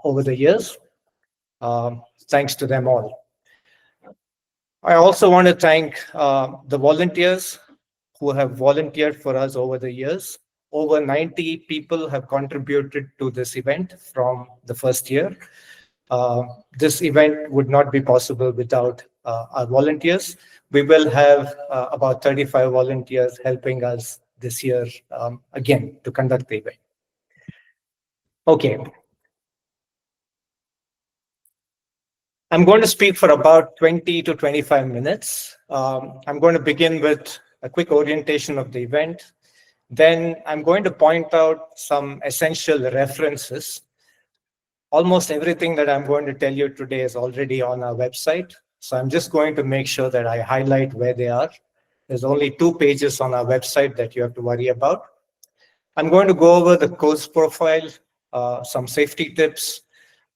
over the years. Thanks to them all. I also want to thank the volunteers who have volunteered for us over the years. Over 90 people have contributed to this event from the first year. This event would not be possible without our volunteers. We will have about 35 volunteers helping us this year again to conduct the event. Okay. I'm going to speak for about 20 to 25 minutes. I'm going to begin with a quick orientation of the event. Then I'm going to point out some essential references. Almost everything that I'm going to tell you today is already on our website. So I'm just going to make sure that I highlight where they are. There's only 2 pages on our website that you have to worry about. I'm going to go over the course profile, some safety tips,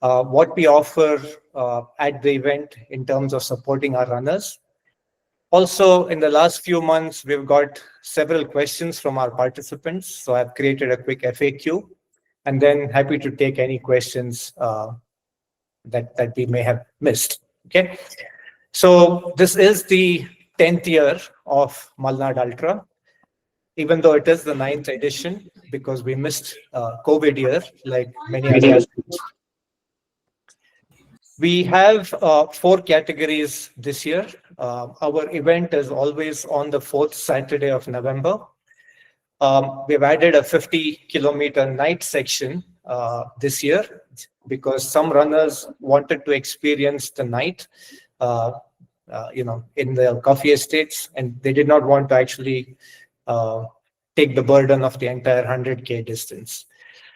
what we offer at the event in terms of supporting our runners. Also, in the last few months, we've got several questions from our participants. So I've created a quick FAQ, and then happy to take any questions that we may have missed. Okay. So this is the 10th year of Malnad Ultra, even though it is the 9th edition, because we missed COVID year, like many others. We have 4 categories this year. Our event is always on the 4th Saturday of November. We've added a 50-kilometer night section this year because some runners wanted to experience the night, in the coffee estates, and they did not want to actually take the burden of the entire 100K distance.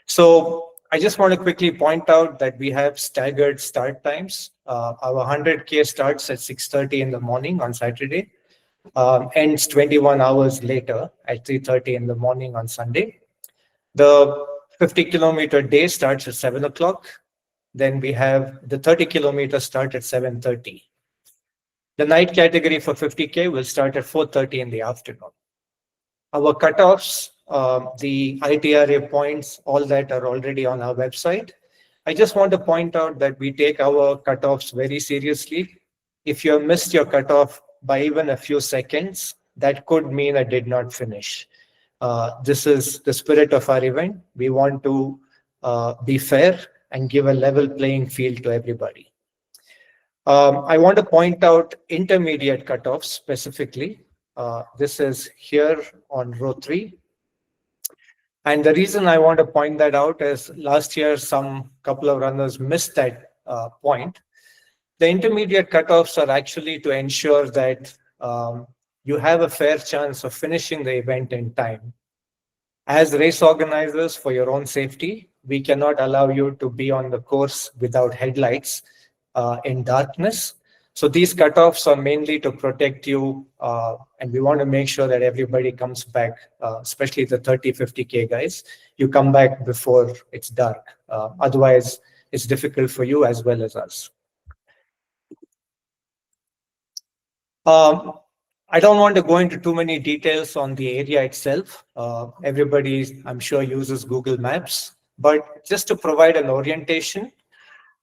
So I just want to quickly point out that we have staggered start times. Our 100K starts at 6:30 in the morning on Saturday, ends 21 hours later at 3:30 in the morning on Sunday. The 50-kilometer day starts at 7 o'clock. Then we have the 30-kilometer start at 7:30. The night category for 50K will start at 4:30 in the afternoon. Our cutoffs, the ITRA points, all that are already on our website. I just want to point out that we take our cutoffs very seriously. If you have missed your cutoff by even a few seconds, that could mean I did not finish. This is the spirit of our event. We want to be fair and give a level playing field to everybody. I want to point out intermediate cutoffs specifically. This is here on row 3. And the reason I want to point that out is last year, some couple of runners missed that point. The intermediate cutoffs are actually to ensure that you have a fair chance of finishing the event in time. As race organizers, for your own safety, we cannot allow you to be on the course without headlights in darkness. So these cutoffs are mainly to protect you, and we want to make sure that everybody comes back, especially the 30, 50K guys. You come back before it's dark. Otherwise, it's difficult for you as well as us. I don't want to go into too many details on the area itself. Everybody, I'm sure, uses Google Maps. But just to provide an orientation,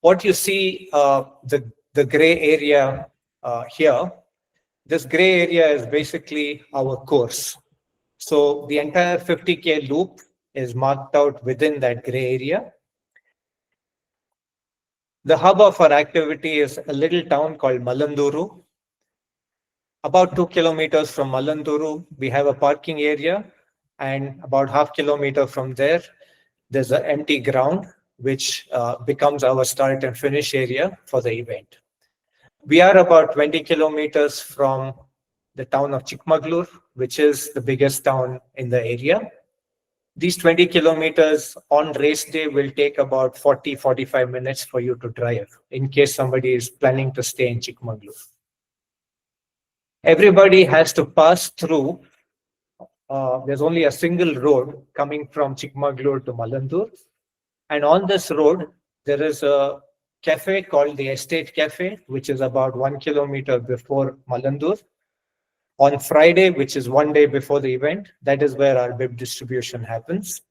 what you see, the gray area here, this gray area is basically our course. So the entire 50K loop is marked out within that gray area. The hub of our activity is a little town called Malanduru. About 2 kilometers from Malanduru, we have a parking area, and about half kilometer from there, there's an empty ground, which becomes our start and finish area for the event. We are about 20 kilometers from the town of Chikmagalur, which is the biggest town in the area. These 20 kilometers on race day will take about 40-45 minutes for you to drive in case somebody is planning to stay in Chikmagalur. Everybody has to pass through. There's only a single road coming from Chikmagalur to Malandur. And on this road, there is a cafe called the Estate Cafe, which is about 1 kilometer before Malandur. On Friday, which is one day before the event, that is where our bib distribution happens.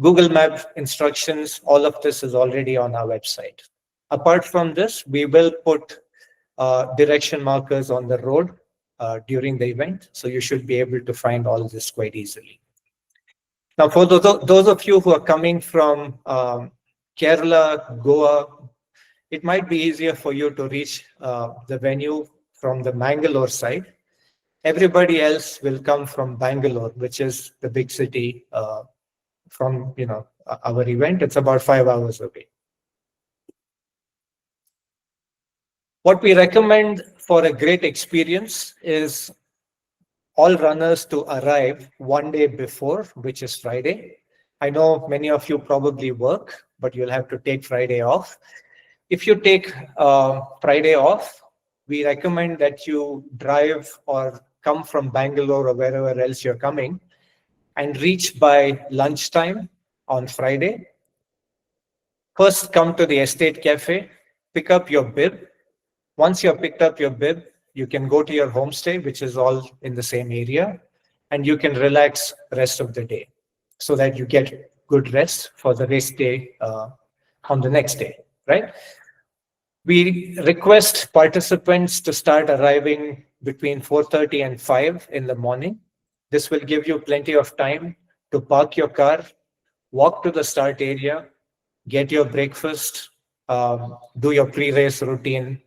Google Map instructions, all of this is already on our website. Apart from this, we will put direction markers on the road during the event, so you should be able to find all this quite easily. Now, for those of you who are coming from Kerala, Goa, it might be easier for you to reach the venue from the Mangalore side. Everybody else will come from Bangalore, which is the big city from our event. It's about 5 hours away. What we recommend for a great experience is all runners to arrive one day before, which is Friday. I know many of you probably work, but you'll have to take Friday off. If you take Friday off, we recommend that you drive or come from Bangalore or wherever else you're coming and reach by lunchtime on Friday. First, come to the estate cafe, pick up your bib. Once you've picked up your bib, you can go to your homestay, which is all in the same area, and you can relax the rest of the day so that you get good rest for the race day on the next day, right? We request participants to start arriving between 4:30 and 5 in the morning. This will give you plenty of time to park your car, walk to the start area, get your breakfast, do your pre-race routine,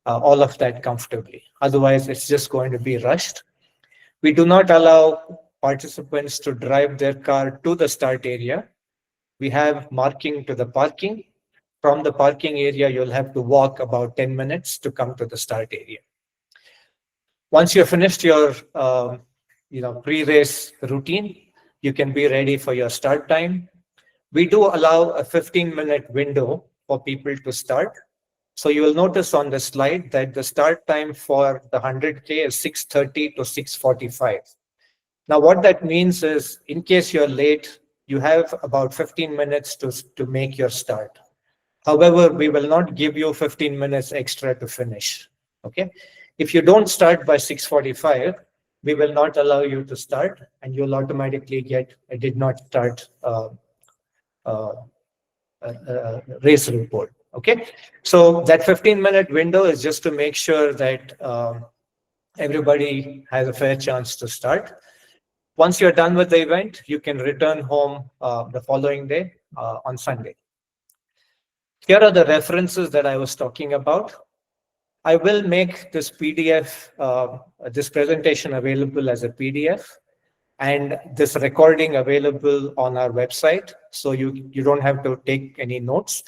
all of that comfortably. Otherwise, it's just going to be rushed. We do not allow participants to drive their car to the start area. We have marking to the parking. From the parking area, you'll have to walk about 10 minutes to come to the start area. Once you've finished your pre-race routine, you can be ready for your start time. We do allow a 15-minute window for people to start. So you will notice on the slide that the start time for the 100K is 6:30 to 6:45. Now, what that means is, in case you're late, you have about 15 minutes to make your start. However, we will not give you 15 minutes extra to finish. Okay. If you don't start by 6:45, we will not allow you to start, and you'll automatically get a did not start race report. Okay. So that 15-minute window is just to make sure that everybody has a fair chance to start. Once you're done with the event, you can return home the following day on Sunday. Here are the references that I was talking about. I will make this PDF, this presentation available as a PDF, and this recording available on our website. So you don't have to take any notes.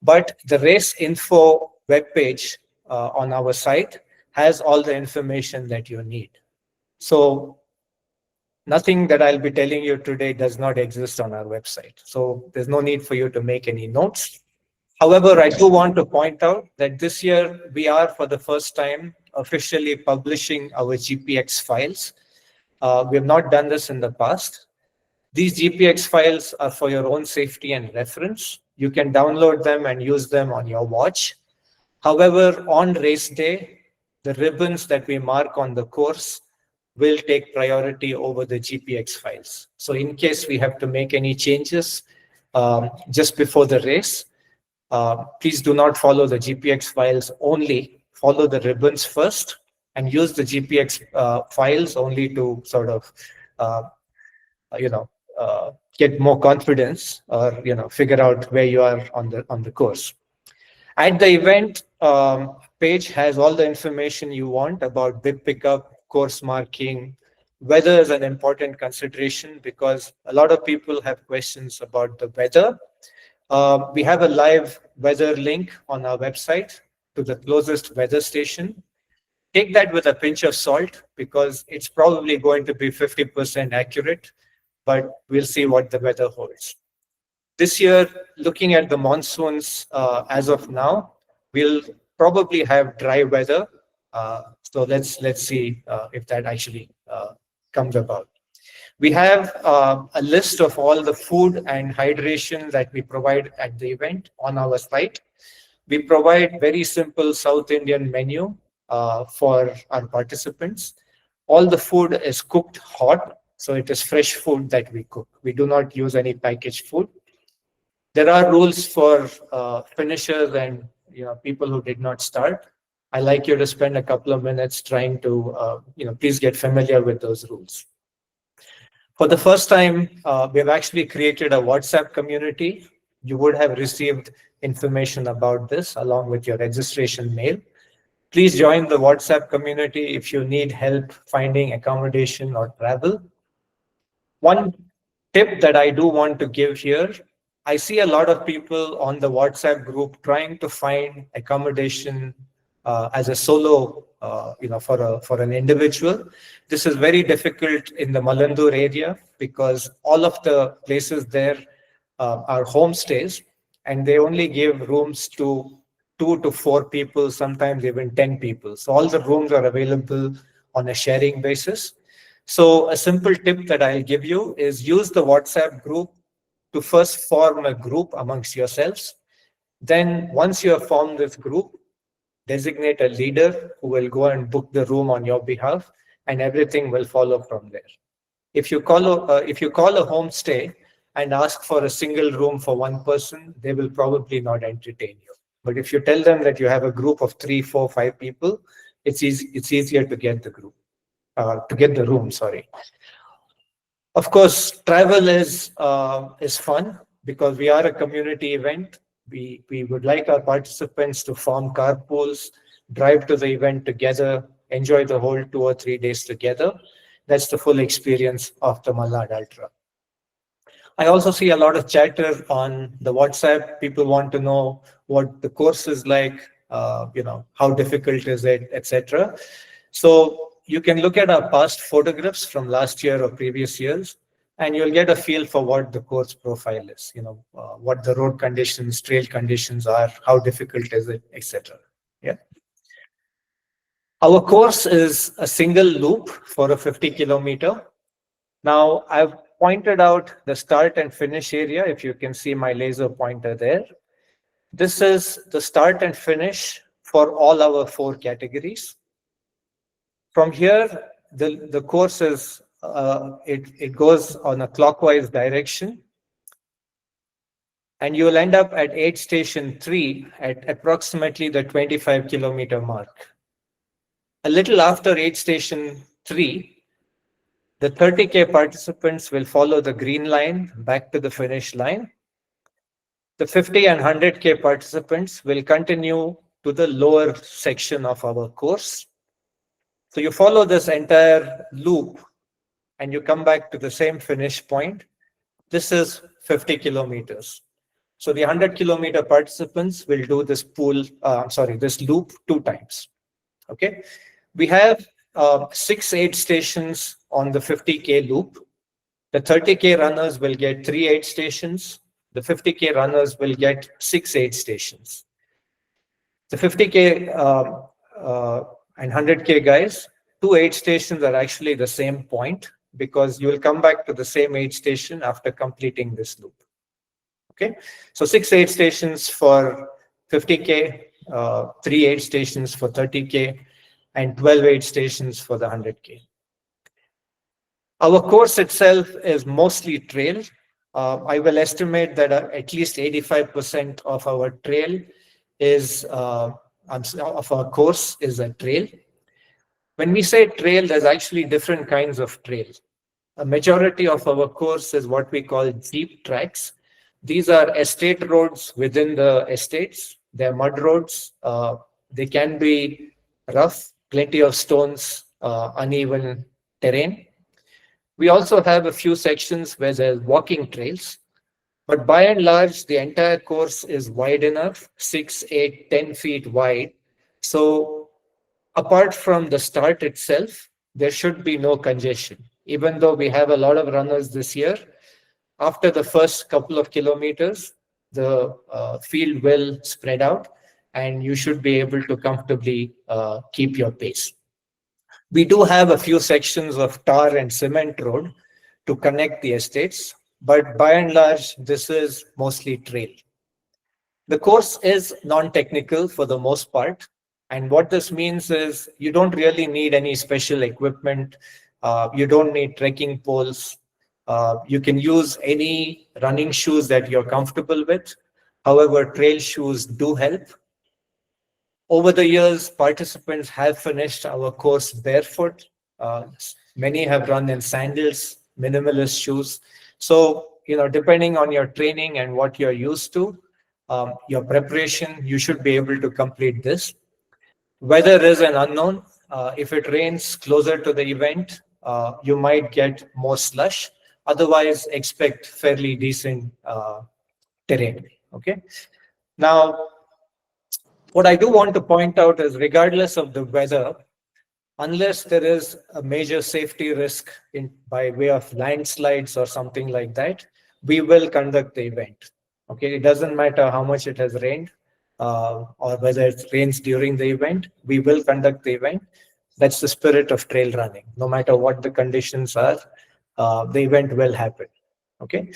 But the race info webpage on our site has all the information that you need. So nothing that I'll be telling you today does not exist on our website. So there's no need for you to make any notes. However, I do want to point out that this year we are, for the first time, officially publishing our GPX files. We have not done this in the past. These GPX files are for your own safety and reference. You can download them and use them on your watch. However, on race day, the ribbons that we mark on the course will take priority over the GPX files. So in case we have to make any changes just before the race, please do not follow the GPX files only. Follow the ribbons first and use the GPX files only to sort of, get more confidence or, figure out where you are on the course. At the event page has all the information you want about bib pickup, course marking. Weather is an important consideration because a lot of people have questions about the weather. We have a live weather link on our website to the closest weather station. Take that with a pinch of salt because it's probably going to be 50% accurate, but we'll see what the weather holds. This year, looking at the monsoons as of now, we'll probably have dry weather. So let's see if that actually comes about. We have a list of all the food and hydration that we provide at the event on our site. We provide very simple South Indian menu for our participants. All the food is cooked hot, So it is fresh food that we cook. We do not use any packaged food. There are rules for finishers and people who did not start. I like you to spend a couple of minutes trying to please get familiar with those rules. For the first time, we have actually created a WhatsApp community. You would have received information about this along with your registration mail. Please join the WhatsApp community if you need help finding accommodation or travel. One tip that I do want to give here, I see a lot of people on the WhatsApp group trying to find accommodation as a solo, for an individual. This is very difficult in the Malandur area because all of the places there are homestays, and they only give rooms to 2 to 4 people, sometimes even 10 people. So all the rooms are available on a sharing basis. So a simple tip that I'll give you is use the WhatsApp group to first form a group amongst yourselves. Then once you have formed this group, designate a leader who will go and book the room on your behalf, and everything will follow from there. If you call a homestay and ask for a single room for one person, they will probably not entertain you. But if you tell them that you have a group of 3, 4, 5 people, it's easier to get the group, to get the room. Sorry. Of course, travel is fun because we are a community event. We would like our participants to form carpools, drive to the event together, enjoy the whole 2 or 3 days together. That's the full experience of the Malnad Ultra. I also see a lot of chatter on the WhatsApp. People want to know what the course is like, how difficult is it, etc. So you can look at our past photographs from last year or previous years, and you'll get a feel for what the course profile is, what the road conditions, trail conditions are, how difficult is it, etc. Yeah. Our course is a single loop for a 50 kilometer. Now, I've pointed out the start and finish area, if you can see my laser pointer there. This is the start and finish for all our 4 categories. From here, the course is, it goes on a clockwise direction, and you will end up at aid station 3 at approximately the 25 kilometer mark. A little after aid station 3, the 30K participants will follow the green line back to the finish line. The 50 and 100K participants will continue to the lower section of our course. So you follow this entire loop and you come back to the same finish point. This is 50 kilometers. So the 100 kilometer participants will do this this loop 2 times. Okay. We have 6 aid stations on the 50K loop. The 30K runners will get 3 aid stations. The 50K runners will get 6 aid stations. The 50K and 100K guys, 2 aid stations are actually the same point because you will come back to the same aid station after completing this loop. Okay, so 6 aid stations for 50K, 3 aid stations for 30K, and 12 aid stations for the 100K. Our course itself is mostly trail. I will estimate that at least 85% of our trail is of our course is a trail. When we say trail, there's actually different kinds of trail. A majority of our course is what we call jeep tracks. These are estate roads within the estates. They're mud roads. They can be rough, plenty of stones, uneven terrain. We also have a few sections where there's walking trails, but by and large, the entire course is wide enough, 6, 8, 10 feet wide. So apart from the start itself, there should be no congestion. Even though we have a lot of runners this year, after the first couple of kilometers, the field will spread out and you should be able to comfortably keep your pace. We do have a few sections of tar and cement road to connect the estates, but by and large, this is mostly trail. The course is non-technical for the most part. And what this means is you don't really need any special equipment You don't need trekking poles. You can use any running shoes that you're comfortable with. However, trail shoes do help. Over the years, participants have finished our course barefoot. Many have run in sandals, minimalist shoes. So, depending on your training and what you're used to, your preparation, you should be able to complete this. Weather is an unknown. If it rains closer to the event, you might get more slush. Otherwise, expect fairly decent terrain. Okay. Now, what I do want to point out is, regardless of the weather, unless there is a major safety risk by way of landslides or something like that, we will conduct the event. Okay, it doesn't matter how much it has rained or whether it rains during the event, we will conduct the event. That's the spirit of trail running. No matter what the conditions are, the event will happen. Okay,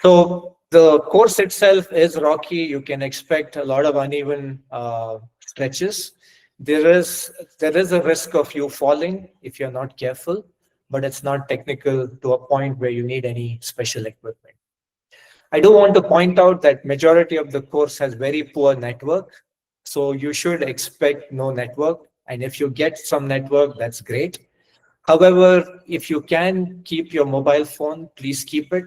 so the course itself is rocky. You can expect a lot of uneven stretches. There is a risk of you falling if you're not careful, but it's not technical to a point where you need any special equipment. I do want to point out that majority of the course has very poor network, so you should expect no network. And if you get some network, that's great. However, if you can keep your mobile phone, please keep it.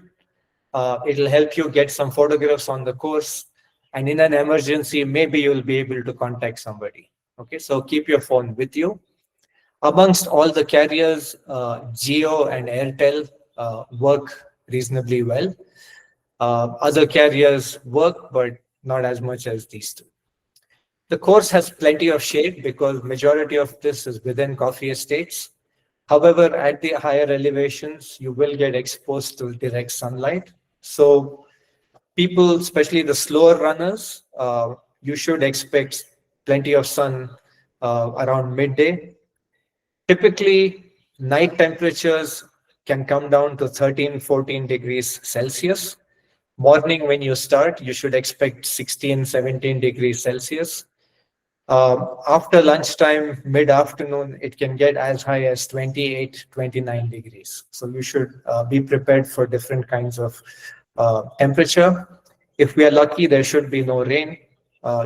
It'll help you get some photographs on the course. And in an emergency, maybe you'll be able to contact somebody. Okay, so keep your phone with you. Amongst all the carriers, Geo and Airtel work reasonably well. Other carriers work, but not as much as these two. The course has plenty of shade because majority of this is within coffee estates. However, at the higher elevations, you will get exposed to direct sunlight. So people, especially the slower runners, you should expect plenty of sun around midday. Typically, night temperatures can come down to 13, 14 degrees Celsius. Morning, when you start, you should expect 16, 17 degrees Celsius. After lunchtime, mid-afternoon, it can get as high as 28, 29 degrees. So you should be prepared for different kinds of temperature. If we are lucky, there should be no rain.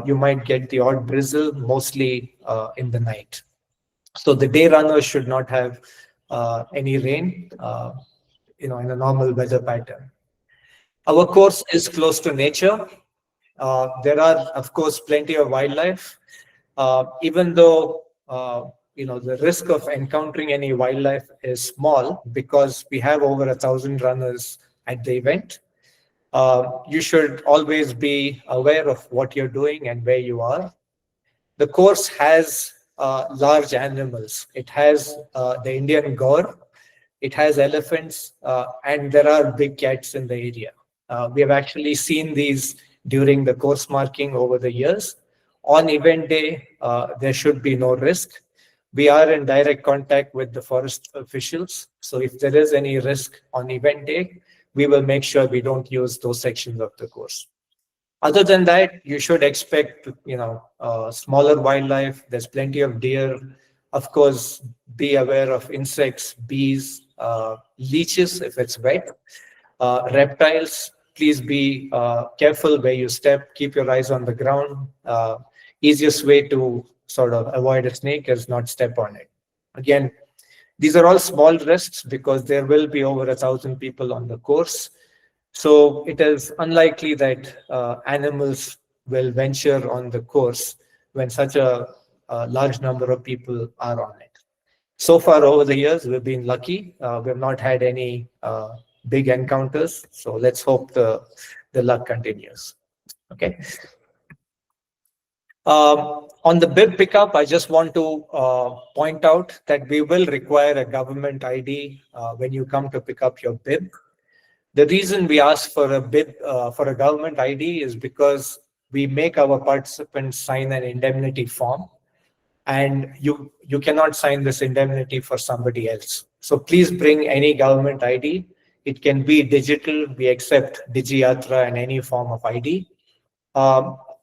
You might get the odd drizzle, mostly in the night. So the day runners should not have any rain, in a normal weather pattern. Our course is close to nature. There are, of course, plenty of wildlife. Even though the risk of encountering any wildlife is small because we have over 1,000 runners at the event. You should always be aware of what you're doing and where you are. The course has large animals. It has the Indian gaur, it has elephants, and there are big cats in the area. We have actually seen these during the course marking over the years. On event day, there should be no risk. We are in direct contact with the forest officials. So if there is any risk on event day, we will make sure we don't use those sections of the course. Other than that, you should expect, smaller wildlife. There's plenty of deer. Of course, be aware of insects, bees, leeches if it's wet, reptiles. Please be careful where you step. Keep your eyes on the ground. Easiest way to sort of avoid a snake is not step on it. Again, these are all small risks because there will be over 1,000 people on the course. So it is unlikely that animals will venture on the course when such a large number of people are on it. So far over the years, we've been lucky. We have not had any big encounters. So let's hope the luck continues. Okay. On the bib pickup, I just want to point out that we will require a government ID when you come to pick up your bib. The reason we ask for a bib for a government ID is because we make our participants sign an indemnity form, and you cannot sign this indemnity for somebody else. So please bring any government ID. It can be digital. We accept DigiYatra and any form of ID.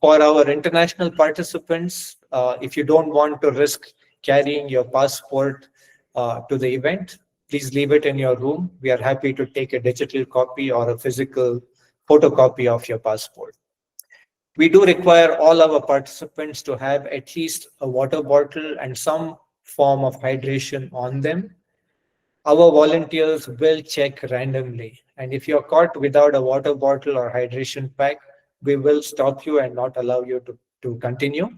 For our international participants, if you don't want to risk carrying your passport to the event, please leave it in your room. We are happy to take a digital copy or a physical photocopy of your passport. We do require all our participants to have at least a water bottle and some form of hydration on them. Our volunteers will check randomly. And if you're caught without a water bottle or hydration pack, we will stop you and not allow you to continue.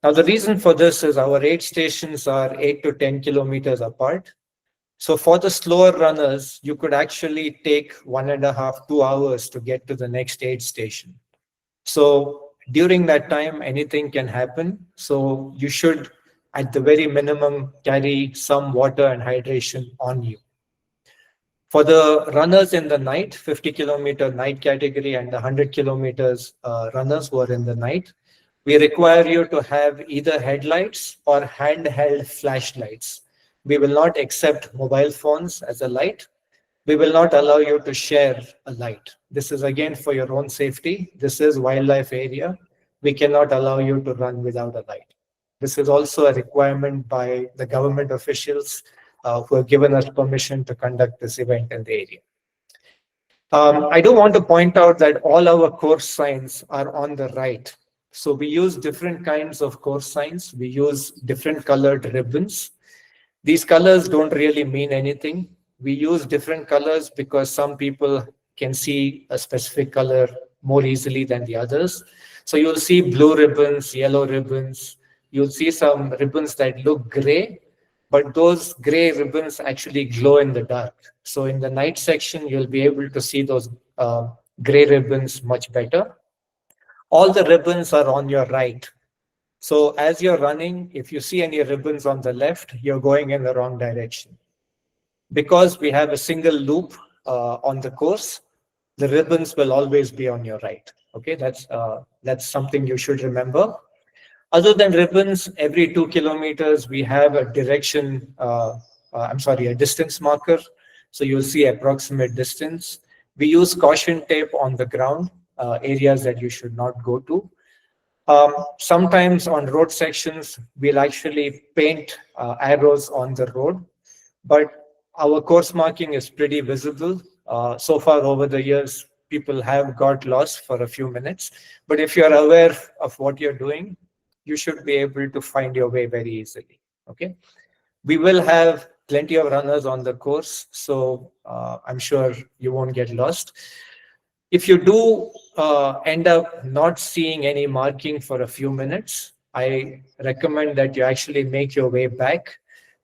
Now, the reason for this is our aid stations are 8 to 10 kilometers apart. So for the slower runners, you could actually take 1.5, 2 hours to get to the next aid station. So during that time, anything can happen. So you should, at the very minimum, carry some water and hydration on you. For the runners in the night, 50-kilometer night category and the 100 kilometers runners who are in the night, we require you to have either headlights or handheld flashlights. We will not accept mobile phones as a light. We will not allow you to share a light. This is again for your own safety. This is wildlife area. We cannot allow you to run without a light. This is also a requirement by the government officials who have given us permission to conduct this event in the area. I do want to point out that all our course signs are on the right. So we use different kinds of course signs. We use different colored ribbons. These colors don't really mean anything. We use different colors because some people can see a specific color more easily than the others. So you'll see blue ribbons, yellow ribbons. You'll see some ribbons that look gray, but those gray ribbons actually glow in the dark. So in the night section, you'll be able to see those gray ribbons much better. All the ribbons are on your right. So as you're running, if you see any ribbons on the left, you're going in the wrong direction. Because we have a single loop on the course, the ribbons will always be on your right. Okay, that's something you should remember. Other than ribbons, every 2 kilometers, we have a a distance marker. So you'll see approximate distance. We use caution tape on the ground, areas that you should not go to. Sometimes on road sections, we'll actually paint arrows on the road, but our course marking is pretty visible. So far over the years, people have got lost for a few minutes, but if you're aware of what you're doing, you should be able to find your way very easily. Okay, we will have plenty of runners on the course, so I'm sure you won't get lost. If you do end up not seeing any marking for a few minutes, I recommend that you actually make your way back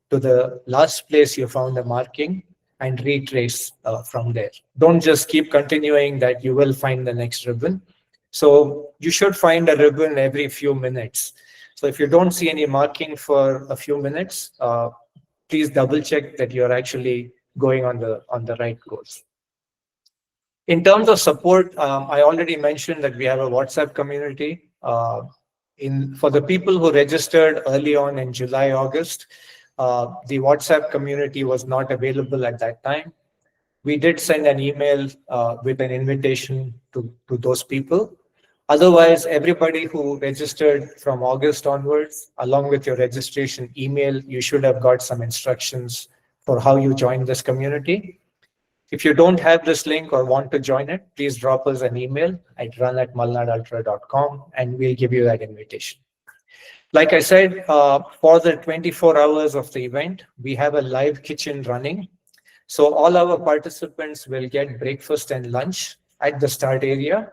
to the last place you found a marking and retrace from there. Don't just keep continuing that you will find the next ribbon. So you should find a ribbon every few minutes. So if you don't see any marking for a few minutes, please double check that you're actually going on the right course. In terms of support, I already mentioned that we have a WhatsApp community. For the people who registered early on in July, August, the WhatsApp community was not available at that time. We did send an email with an invitation to those people. Otherwise, everybody who registered from August onwards, along with your registration email, you should have got some instructions for how you join this community. If you don't have this link or want to join it, please drop us an email at run@malnadultra.com and we'll give you that invitation. Like I said, for the 24 hours of the event, we have a live kitchen running. So all our participants will get breakfast and lunch at the start area.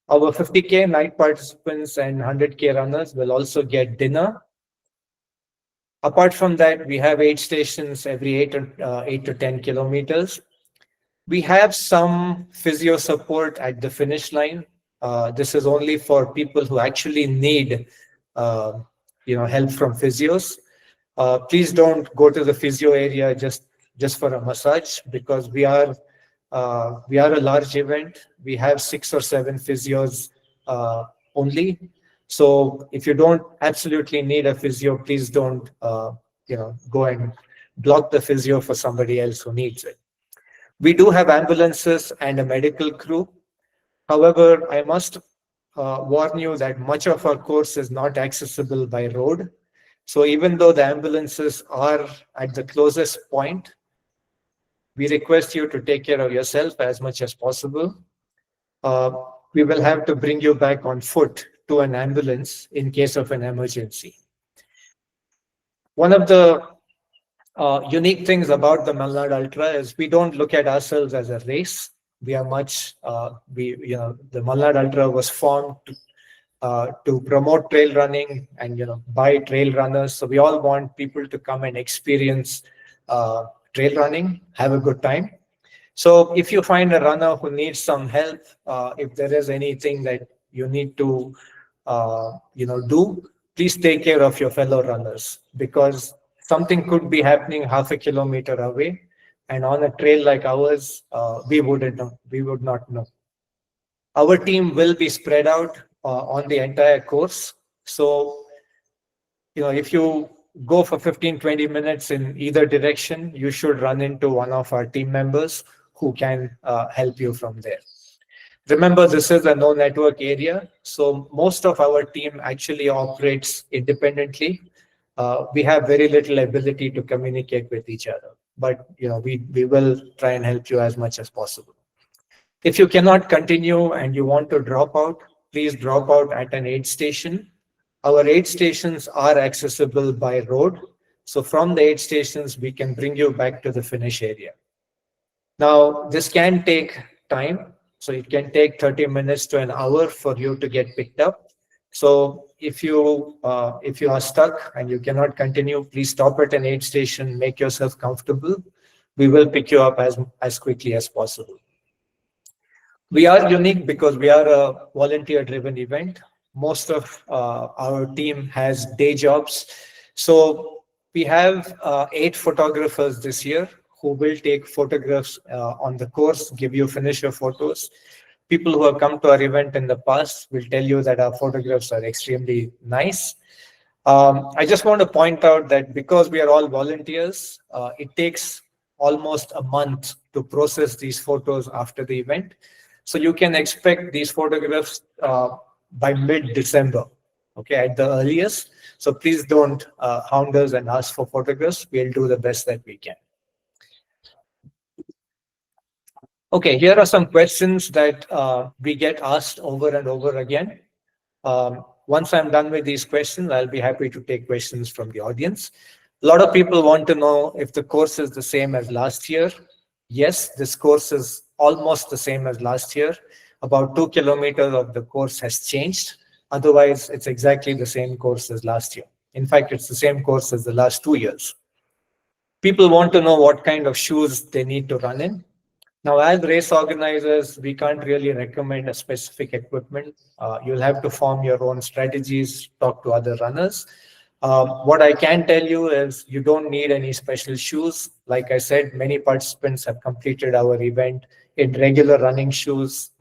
Our 50K night participants and 100K runners will also get dinner. Apart from that, we have aid stations every 8 to 10 kilometers. We have some physio support at the finish line. This is only for people who actually need help from physios. Please don't go to the physio area just for a massage, because we are a large event. We have 6 or 7 physios only. So if you don't absolutely need a physio, please don't go and block the physio for somebody else who needs it. We do have ambulances and a medical crew. However, I must warn you that much of our course is not accessible by road. So even though the ambulances are at the closest point, we request you to take care of yourself as much as possible. Uh, we will have to bring you back on foot to an ambulance in case of an emergency. One of the unique things about the Malnad Ultra is we don't look at ourselves as a race. We are much, the Malnad Ultra was formed to promote trail running and, by trail runners. So we all want people to come and experience trail running, have a good time. So if you find a runner who needs some help, if there is anything that you need to, do, please take care of your fellow runners, because something could be happening half a kilometer away, and on a trail like ours, we wouldn't know. We would not know. Our team will be spread out on the entire course. So, if you go for 15, 20 minutes in either direction, you should run into one of our team members who can help you from there. Remember, this is a no network area, so most of our team actually operates independently. We have very little ability to communicate with each other, but we will try and help you as much as possible. If you cannot continue and you want to drop out, please drop out at an aid station. Our aid stations are accessible by road. So from the aid stations, we can bring you back to the finish area. Now, this can take time. So it can take 30 minutes to an hour for you to get picked up. So if you are stuck and you cannot continue, please stop at an aid station, make yourself comfortable. We will pick you up as quickly as possible. We are unique because we are a volunteer-driven event. Most of our team has day jobs. So we have 8 photographers this year who will take photographs on the course, give you finisher photos. People who have come to our event in the past will tell you that our photographs are extremely nice. I just want to point out that because we are all volunteers, it takes almost a month to process these photos after the event. So you can expect these photographs by mid-December, okay, at the earliest. So please don't hound us and ask for photographs. We'll do the best that we can. Okay, here are some questions that we get asked over and over again. Once I'm done with these questions, I'll be happy to take questions from the audience. A lot of people want to know if the course is the same as last year. Yes, this course is almost the same as last year. About 2 kilometers of the course has changed. Otherwise, it's exactly the same course as last year. In fact, it's the same course as the last 2 years. People want to know what kind of shoes they need to run in. Now, as race organizers, we can't really recommend a specific equipment. You'll have to form your own strategies, talk to other runners. What I can tell you is you don't need any special shoes. Like I said, many participants have completed our event in regular running shoes,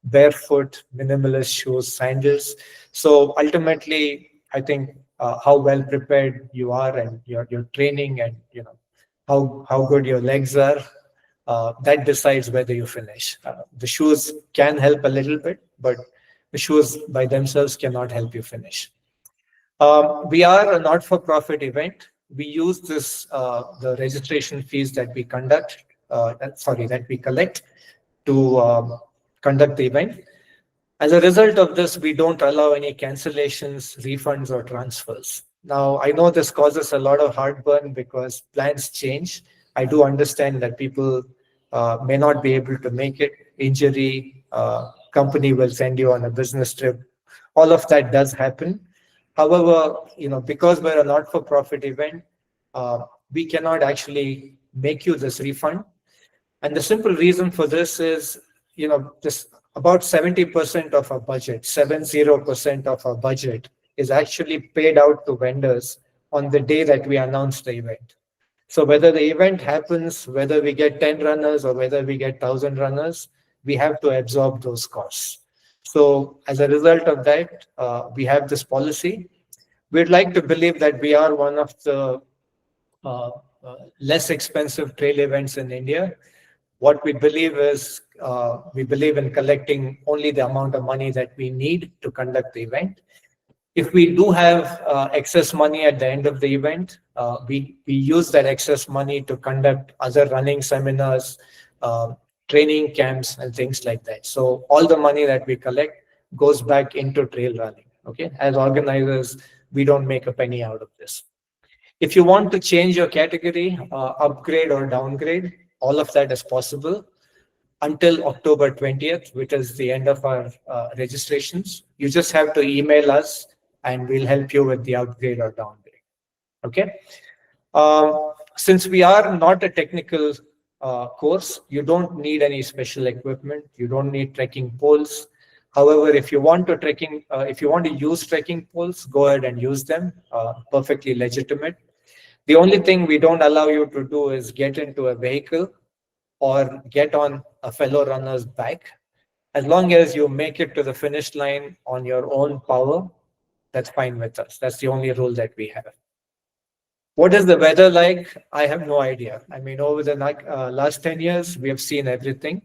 barefoot, minimalist shoes, sandals. So ultimately, I think how well prepared you are and your training and how good your legs are, that decides whether you finish. The shoes can help a little bit, but the shoes by themselves cannot help you finish. We are a not-for-profit event. We use the registration fees that we that we collect to conduct the event. As a result of this, we don't allow any cancellations, refunds, or transfers. Now, I know this causes a lot of heartburn because plans change. I do understand that people may not be able to make it. Injury, company will send you on a business trip. All of that does happen. However, because we're a not-for-profit event, we cannot actually make you this refund. And the simple reason for this is, this about 70% of our budget, 70% of our budget is actually paid out to vendors on the day that we announce the event. So whether the event happens, whether we get 10 runners or whether we get 1,000 runners, we have to absorb those costs. So as a result of that, we have this policy. We'd like to believe that we are one of the uh, less expensive trail events in India. What we believe is we believe in collecting only the amount of money that we need to conduct the event. If we do have excess money at the end of the event, we use that excess money to conduct other running seminars, uh, training camps, and things like that. So all the money that we collect goes back into trail running. Okay, as organizers, we don't make a penny out of this. If you want to change your category, upgrade or downgrade, all of that is possible until October 20th, which is the end of our registrations. You just have to email us and we'll help you with the upgrade or downgrade. Okay. Since we are not a technical course, you don't need any special equipment. You don't need trekking poles. However, if you want to use trekking poles, go ahead and use them. Perfectly legitimate. The only thing we don't allow you to do is get into a vehicle or get on a fellow runner's back. As long as you make it to the finish line on your own power, that's fine with us. That's the only rule that we have. What is the weather like? I have no idea. I mean, over the last 10 years, we have seen everything.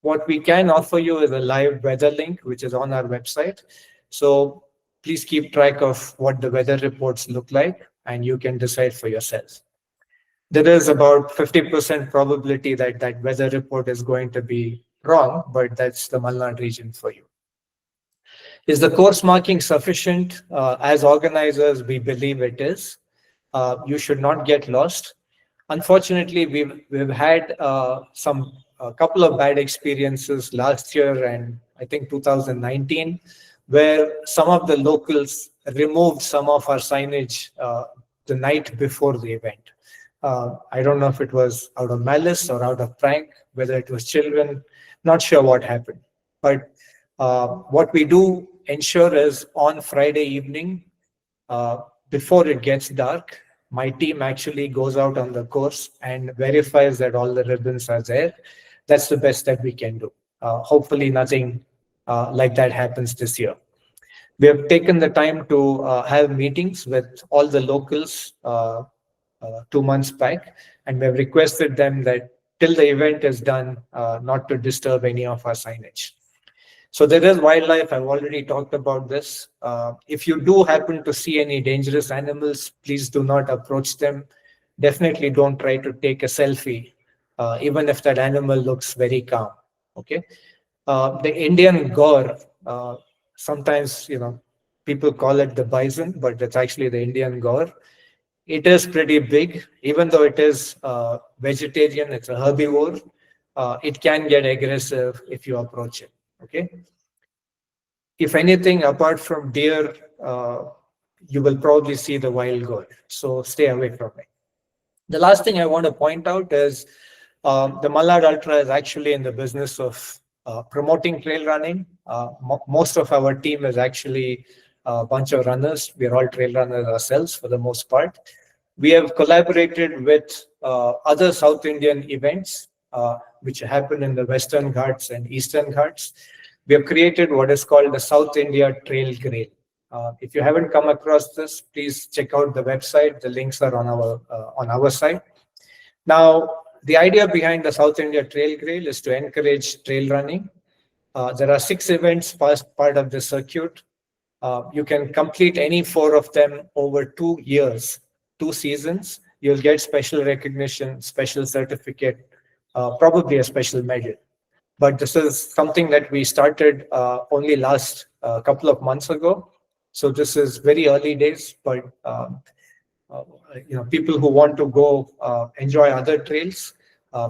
What we can offer you is a live weather link, which is on our website. So please keep track of what the weather reports look like, and you can decide for yourselves. There is about 50% probability that that weather report is going to be wrong, but that's the Malnad region for you. Is the course marking sufficient? As organizers, we believe it is. You should not get lost. Unfortunately, we've had a couple of bad experiences last year and I think 2019, where some of the locals removed some of our signage the night before the event. I don't know if it was out of malice or out of prank, whether it was children, not sure what happened. But what we do ensure is on Friday evening, before it gets dark, my team actually goes out on the course and verifies that all the ribbons are there. That's the best that we can do. Hopefully nothing like that happens this year. We have taken the time to have meetings with all the locals 2 months back, and we have requested them that till the event is done, not to disturb any of our signage. So there is wildlife. I've already talked about this. If you do happen to see any dangerous animals, please do not approach them. Definitely don't try to take a selfie, even if that animal looks very calm. Okay. The Indian gaur, sometimes, people call it the bison, but it's actually the Indian gaur. It is pretty big, even though it is vegetarian, it's a herbivore. It can get aggressive if you approach it. Okay. If anything, apart from deer, you will probably see the wild goat. So stay away from it. The last thing I want to point out is the Malnad Ultra is actually in the business of promoting trail running. Most of our team is actually a bunch of runners. We're all trail runners ourselves for the most part. We have collaborated with other South Indian events, which happen in the Western Ghats and Eastern Ghats. We have created what is called the South India Trail Grail. If you haven't come across this, please check out the website. The links are on our site. Now, the idea behind the South India Trail Grail is to encourage trail running. There are 6 events part of the circuit. You can complete any 4 of them over 2 years, 2 seasons. You'll get special recognition, special certificate, probably a special medal. But this is something that we started only last couple of months ago. So this is very early days, but people who want to go enjoy other trails,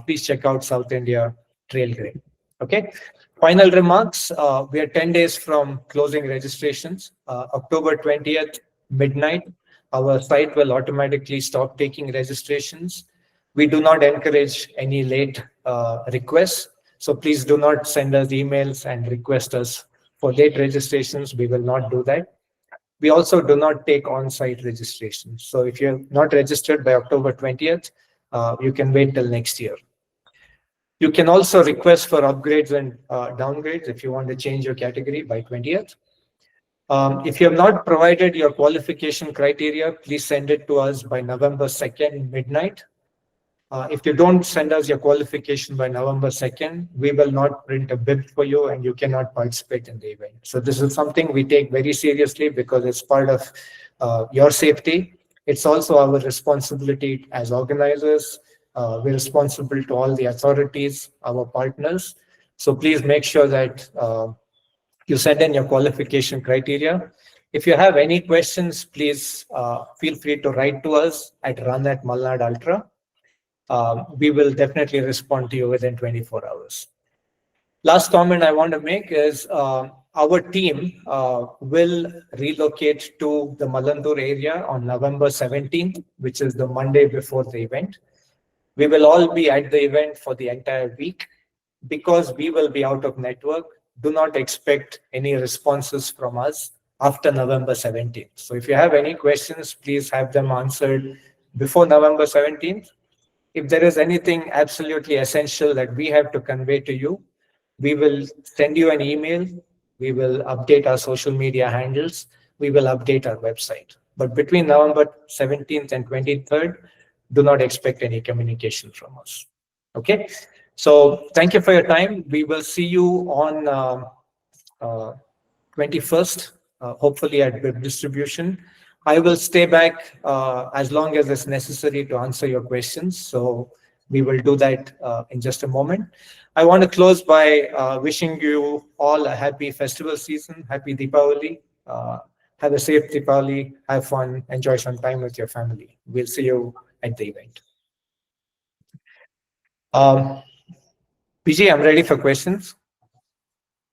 please check out South India Trail Grail. Okay. Final remarks. We are 10 days from closing registrations. October 20th, midnight, our site will automatically stop taking registrations. We do not encourage any late requests. So please do not send us emails and request us for late registrations. We will not do that. We also do not take on-site registrations. So if you're not registered by October 20th, you can wait till next year. You can also request for upgrades and downgrades if you want to change your category by 20th. If you have not provided your qualification criteria, please send it to us by November 2nd, midnight. If you don't send us your qualification by November 2nd, we will not print a bib for you and you cannot participate in the event. So this is something we take very seriously because it's part of your safety. It's also our responsibility as organizers. We're responsible to all the authorities, our partners. So please make sure that you send in your qualification criteria. If you have any questions, please feel free to write to us at run@Malnad Ultra. We will definitely respond to you within 24 hours. Last comment I want to make is our team will relocate to the Malandur area on November 17th, which is the Monday before the event. We will all be at the event for the entire week. Because we will be out of network, do not expect any responses from us after November 17th. So if you have any questions, please have them answered before November 17th. If there is anything absolutely essential that we have to convey to you, we will send you an email. We will update our social media handles. We will update our website. But between November 17th and 23rd, do not expect any communication from us. Okay? So thank you for your time. We will see you on 21st, hopefully at web distribution. I will stay back as long as it's necessary to answer your questions. So we will do that in just a moment. I want to close by wishing you all a happy festival season, happy Deepavali. Have a safe Deepavali, have fun, enjoy some time with your family. We'll see you at the event. PG, I'm ready for questions.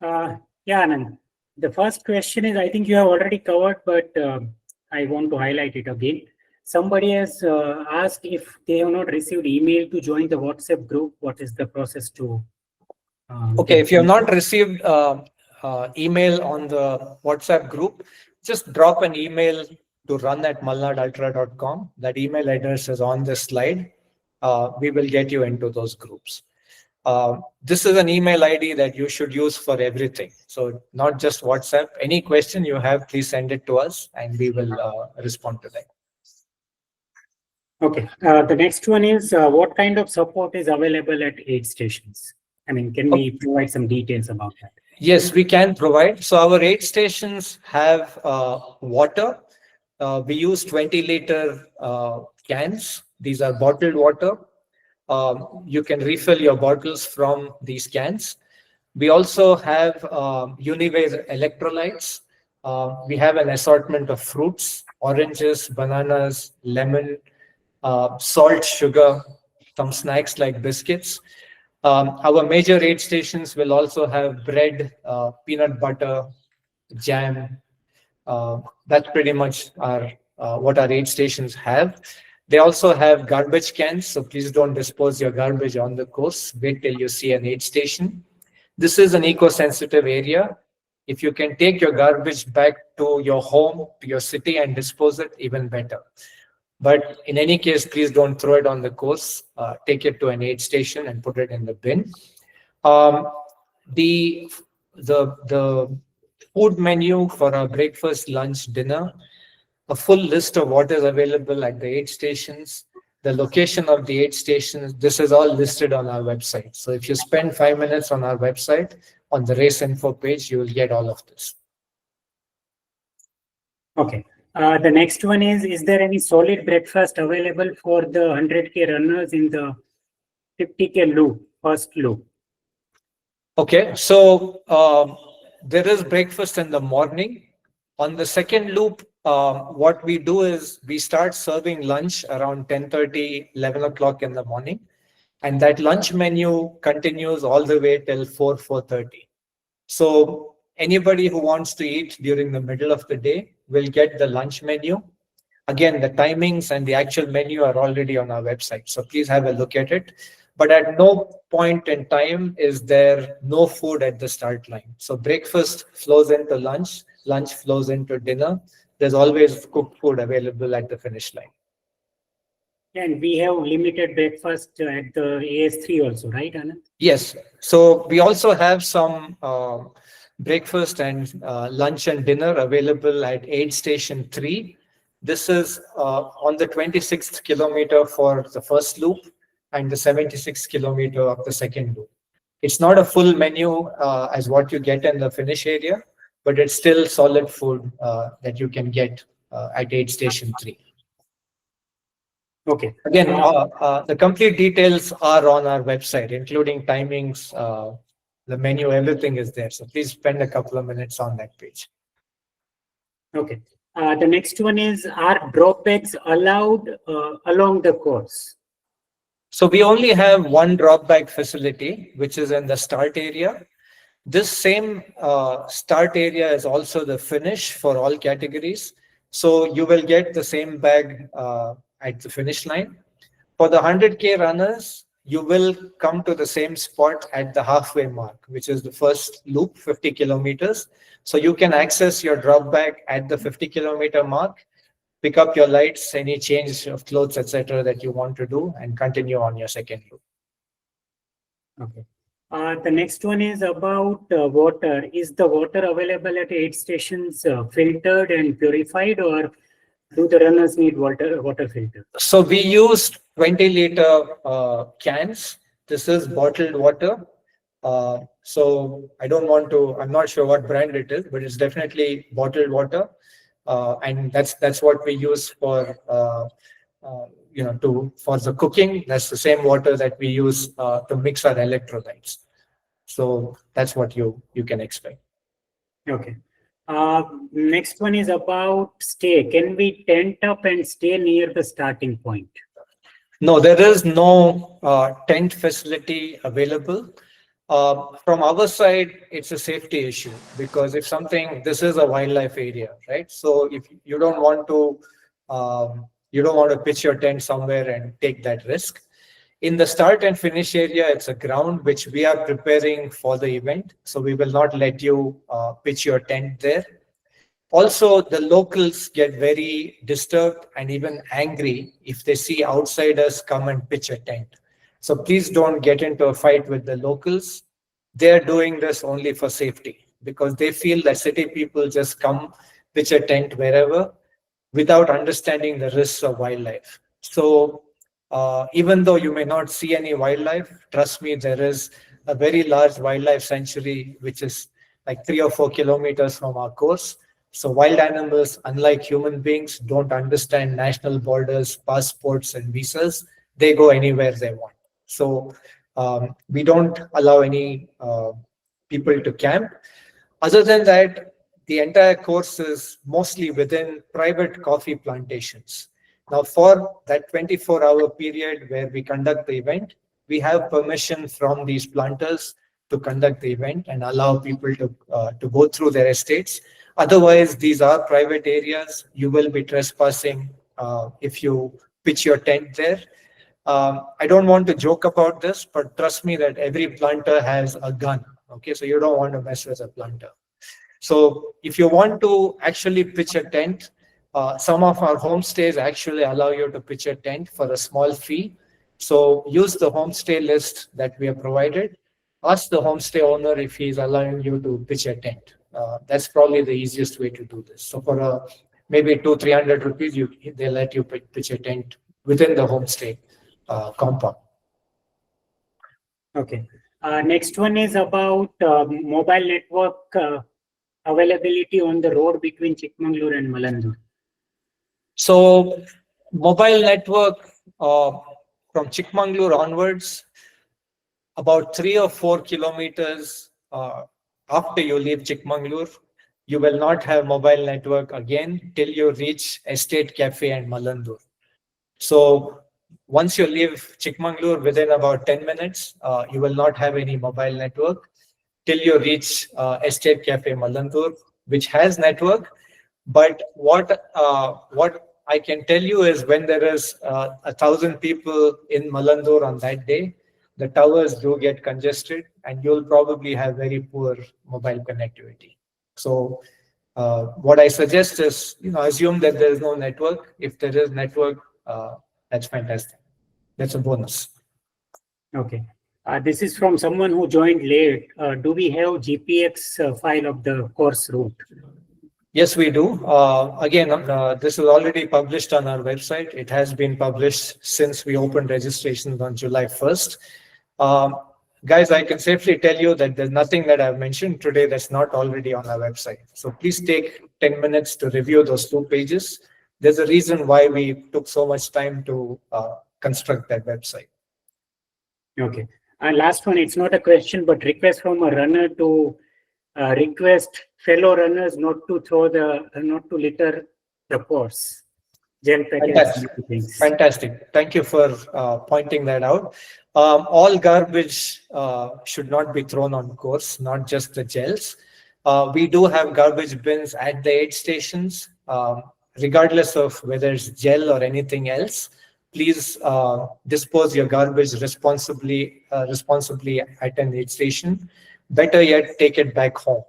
Yeah, Anand. The first question is, I think you have already covered, but I want to highlight it again. Somebody has asked if they have not received email to join the WhatsApp group. What is the process to? Okay, if you have not received email on the WhatsApp group, just drop an email to run@malnadultra.com. That email address is on this slide. We will get you into those groups. This is an email ID that you should use for everything. So not just WhatsApp. Any question you have, please send it to us and we will respond to that. Okay. The next one is what kind of support is available at aid stations? I mean, can we provide some details about that? Yes, we can provide. So our aid stations have water. We use 20-liter cans. These are bottled water. You can refill your bottles from these cans. We also have Uniware electrolytes. We have an assortment of fruits, oranges, bananas, lemon, salt, sugar, some snacks like biscuits. Our major aid stations will also have bread, peanut butter, jam. That's pretty much what our aid stations have. They also have garbage cans, so please don't dispose your garbage on the course. Wait till you see an aid station. This is an eco-sensitive area. If you can take your garbage back to your home, to your city and dispose it, even better. But in any case, please don't throw it on the course. Take it to an aid station and put it in the bin. The food menu for our breakfast, lunch, dinner, a full list of what is available at the aid stations, the location of the aid stations, this is all listed on our website. So if you spend 5 minutes on our website, on the race info page, you will get all of this. Okay. The next one is there any solid breakfast available for the 100K runners in the 50K loop, first loop? Okay, so there is breakfast in the morning. On the second loop, what we do is we start serving lunch around 10:30, 11 o'clock in the morning. And that lunch menu continues all the way till 4:30. So anybody who wants to eat during the middle of the day will get the lunch menu. Again, the timings and the actual menu are already on our website. So please have a look at it. But at no point in time is there no food at the start line. So breakfast flows into lunch, lunch flows into dinner. There's always cooked food available at the finish line. And we have limited breakfast at the AS3 also, right, Anand? Yes. So we also have some breakfast and lunch and dinner available at aid station 3. This is on the 26th kilometer for the first loop. and the 76 kilometer of the second loop. It's not a full menu as what you get in the finish area, but it's still solid food that you can get at aid station 3. Okay. Again, the complete details are on our website, including timings, the menu, everything is there. So please spend a couple of minutes on that page. Okay. The next one is, are drop bags allowed along the course? So we only have one drop bag facility, which is in the start area. This same start area is also the finish for all categories. So you will get the same bag at the finish line. For the 100K runners, you will come to the same spot at the halfway mark, which is the first loop, 50 kilometers. So you can access your drop bag at the 50-kilometer mark, pick up your lights, any change of clothes, etc., that you want to do, and continue on your second loop. Okay. The next one is about water. Is the water available at aid stations filtered and purified, or do the runners need water filter? So we used 20-liter cans. This is bottled water. So I don't want to, I'm not sure what brand it is, but it's definitely bottled water. And that's what we use for for the cooking. That's the same water that we use to mix our electrolytes. So that's what you can expect. Okay. Next one is about stay. Can we tent up and stay near the starting point? No, there is no tent facility available. From our side, it's a safety issue because if something, this is a wildlife area, right? So if you don't want to pitch your tent somewhere and take that risk. In the start and finish area, it's a ground which we are preparing for the event. So we will not let you pitch your tent there. Also, the locals get very disturbed and even angry if they see outsiders come and pitch a tent. So please don't get into a fight with the locals. They're doing this only for safety because they feel that city people just come pitch a tent wherever without understanding the risks of wildlife. So even though you may not see any wildlife, trust me, there is a very large wildlife sanctuary, which is like 3 or 4 kilometers from our course. So wild animals, unlike human beings, don't understand national borders, passports, and visas. They go anywhere they want. So we don't allow any people to camp. Other than that, the entire course is mostly within private coffee plantations. Now, for that 24-hour period where we conduct the event, we have permission from these planters to conduct the event and allow people to go through their estates. Otherwise, these are private areas. You will be trespassing if you pitch your tent there. I don't want to joke about this, but trust me that every planter has a gun. Okay, so you don't want to mess with a planter. So if you want to actually pitch a tent, some of our homestays actually allow you to pitch a tent for a small fee. So use the homestay list that we have provided. Ask the homestay owner if he's allowing you to pitch a tent. That's probably the easiest way to do this. So for maybe 200-300 rupees, they let you pitch a tent within the homestay compound. Okay. Next one is about mobile network availability on the road between Chikmagalur and Malnad. So mobile network from Chikmagalur onwards, about 3 or 4 kilometers after you leave Chikmagalur, you will not have mobile network again till you reach Estate Cafe and Malnad. So once you leave Chikmagalur within about 10 minutes, you will not have any mobile network till you reach Estate Cafe Malnad, which has network. But what I can tell you is when there is 1,000 people in Malnad on that day, the towers do get congested and you'll probably have very poor mobile connectivity. So what I suggest is, assume that there is no network. If there is network, that's fantastic. That's a bonus. Okay. This is from someone who joined late. Do we have GPX file of the course route? Yes, we do. Again, this is already published on our website. It has been published since we opened registrations on July 1st. Um, Guys, I can safely tell you that there's nothing that I've mentioned today that's not already on our website. So please take 10 minutes to review those 2 pages. There's a reason why we took so much time to construct that website. Okay. And last one, it's not a question, but request from a runner to request fellow runners not to litter the course. Gel packets, Fantastic. things. Fantastic. Thank you for pointing that out. All garbage should not be thrown on course, not just the gels. We do have garbage bins at the aid stations, regardless of whether it's gel or anything else. Please dispose your garbage responsibly at an aid station. Better yet, take it back home.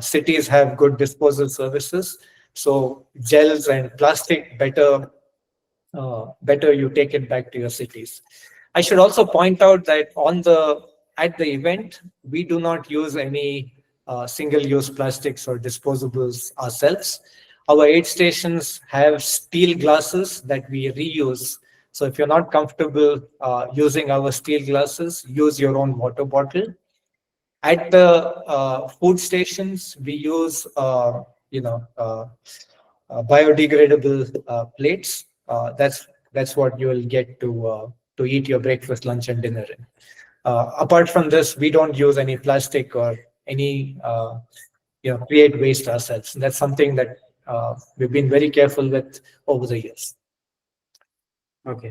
Cities have good disposal services, so gels and plastic better you take it back to your cities. I should also point out that at the event, we do not use any single-use plastics or disposables ourselves. Our aid stations have steel glasses that we reuse. So if you're not comfortable using our steel glasses, use your own water bottle. At the food stations, we use biodegradable plates. That's what you will get to eat your breakfast, lunch, and dinner in. Apart from this, we don't use any plastic or any create waste ourselves. That's something that we've been very careful with over the years.